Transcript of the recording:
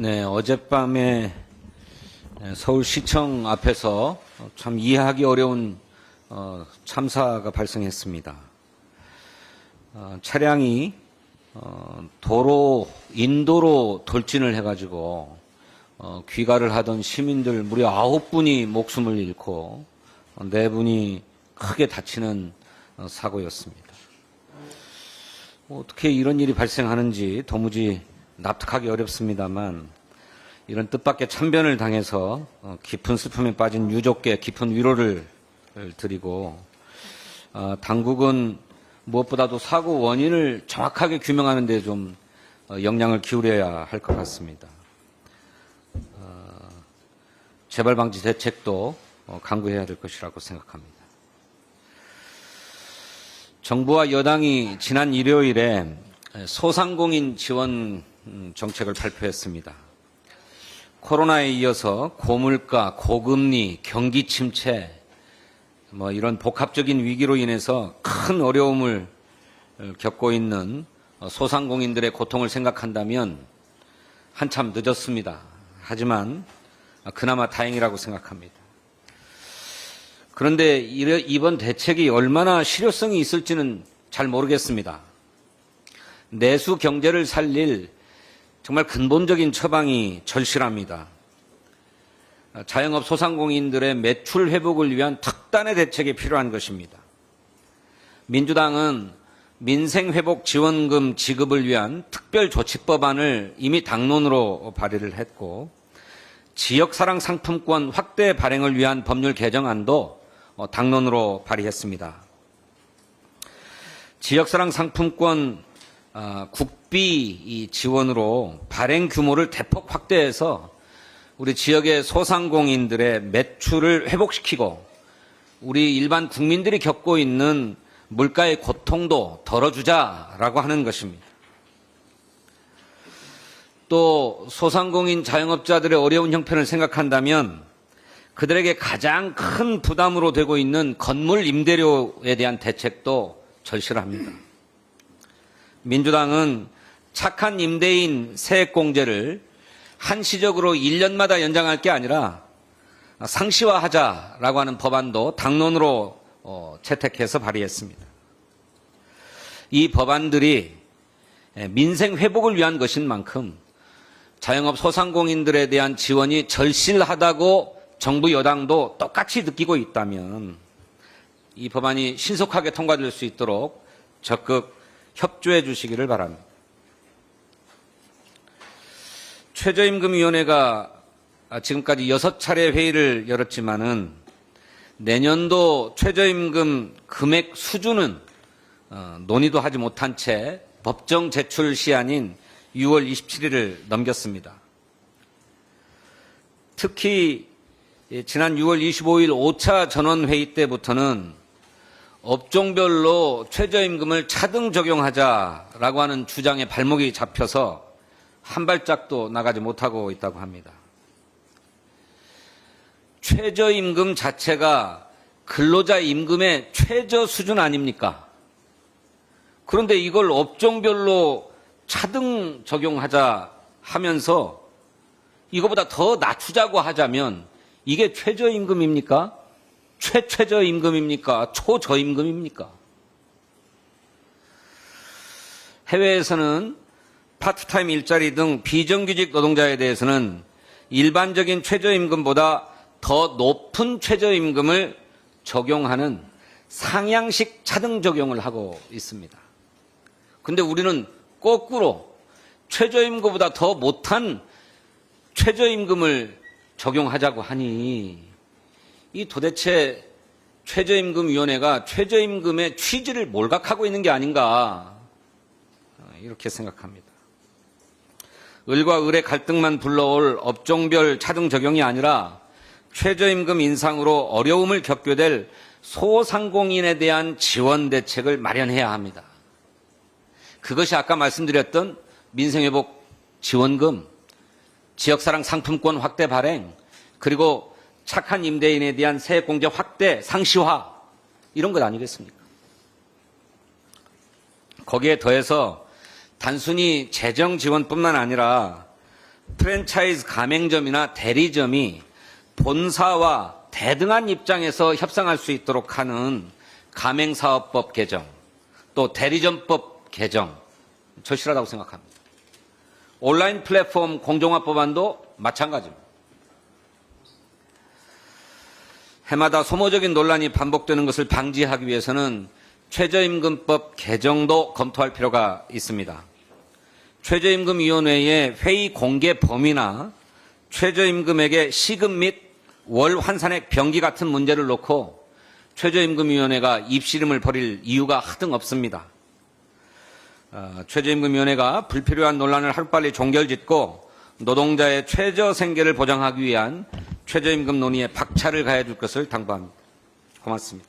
네, 어젯밤에 서울시청 앞에서 참 이해하기 어려운 참사가 발생했습니다. 차량이 인도로 돌진을 해가지고 귀가를 하던 시민들 무려 9분이 목숨을 잃고 4분이 크게 다치는 사고였습니다. 어떻게 이런 일이 발생하는지 도무지 납득하기 어렵습니다만 이런 뜻밖의 참변을 당해서 깊은 슬픔에 빠진 유족께 깊은 위로를 드리고 당국은 무엇보다도 사고 원인을 정확하게 규명하는 데 좀 역량을 기울여야 할 것 같습니다. 재발 방지 대책도 강구해야 될 것이라고 생각합니다. 정부와 여당이 지난 일요일에 소상공인 지원 정책을 발표했습니다. 코로나에 이어서 고물가, 고금리, 경기 침체, 이런 복합적인 위기로 인해서 큰 어려움을 겪고 있는 소상공인들의 고통을 생각한다면 한참 늦었습니다. 하지만 그나마 다행이라고 생각합니다. 그런데 이번 대책이 얼마나 실효성이 있을지는 잘 모르겠습니다. 내수 경제를 살릴 정말 근본적인 처방이 절실합니다. 자영업 소상공인들의 매출 회복을 위한 특단의 대책이 필요한 것입니다. 민주당은 민생회복지원금 지급을 위한 특별조치법안을 이미 당론으로 발의를 했고 지역사랑 상품권 확대 발행을 위한 법률 개정안도 당론으로 발의했습니다. 지역사랑 상품권 국비 지원으로 발행 규모를 대폭 확대해서 우리 지역의 소상공인들의 매출을 회복시키고 우리 일반 국민들이 겪고 있는 물가의 고통도 덜어주자라고 하는 것입니다. 또 소상공인 자영업자들의 어려운 형편을 생각한다면 그들에게 가장 큰 부담으로 되고 있는 건물 임대료에 대한 대책도 절실합니다. 민주당은 착한 임대인 세액공제를 한시적으로 1년마다 연장할 게 아니라 상시화하자라고 하는 법안도 당론으로 채택해서 발의했습니다. 이 법안들이 민생 회복을 위한 것인 만큼 자영업 소상공인들에 대한 지원이 절실하다고 정부 여당도 똑같이 느끼고 있다면 이 법안이 신속하게 통과될 수 있도록 적극 협조해 주시기를 바랍니다. 최저임금위원회가 지금까지 6차례 회의를 열었지만은 내년도 최저임금 금액 수준은 논의도 하지 못한 채 법정 제출 시한인 6월 27일을 넘겼습니다. 특히 지난 6월 25일 5차 전원회의 때부터는 업종별로 최저임금을 차등 적용하자라고 하는 주장에 발목이 잡혀서 한 발짝도 나가지 못하고 있다고 합니다. 최저임금 자체가 근로자 임금의 최저 수준 아닙니까? 그런데 이걸 업종별로 차등 적용하자 하면서 이거보다 더 낮추자고 하자면 이게 최저임금입니까? 최저임금입니까? 초저임금입니까? 해외에서는 파트타임 일자리 등 비정규직 노동자에 대해서는 일반적인 최저임금보다 더 높은 최저임금을 적용하는 상향식 차등 적용을 하고 있습니다. 그런데 우리는 거꾸로 최저임금보다 더 못한 최저임금을 적용하자고 하니 이 도대체 최저임금위원회가 최저임금의 취지를 몰각하고 있는 게 아닌가 이렇게 생각합니다. 을과 을의 갈등만 불러올 업종별 차등 적용이 아니라 최저임금 인상으로 어려움을 겪게 될 소상공인에 대한 지원 대책을 마련해야 합니다. 그것이 아까 말씀드렸던 민생회복 지원금, 지역사랑 상품권 확대 발행, 그리고 착한 임대인에 대한 세액공제 확대, 상시화 이런 것 아니겠습니까? 거기에 더해서 단순히 재정 지원뿐만 아니라 프랜차이즈 가맹점이나 대리점이 본사와 대등한 입장에서 협상할 수 있도록 하는 가맹사업법 개정, 또 대리점법 개정, 절실하다고 생각합니다. 온라인 플랫폼 공정화 법안도 마찬가지입니다. 해마다 소모적인 논란이 반복되는 것을 방지하기 위해서는 최저임금법 개정도 검토할 필요가 있습니다. 최저임금위원회의 회의 공개 범위나 최저임금액의 시급 및 월 환산액 병기 같은 문제를 놓고 최저임금위원회가 입씨름을 벌일 이유가 하등 없습니다. 최저임금위원회가 불필요한 논란을 하루빨리 종결짓고 노동자의 최저 생계를 보장하기 위한 최저임금 논의에 박차를 가해줄 것을 당부합니다. 고맙습니다.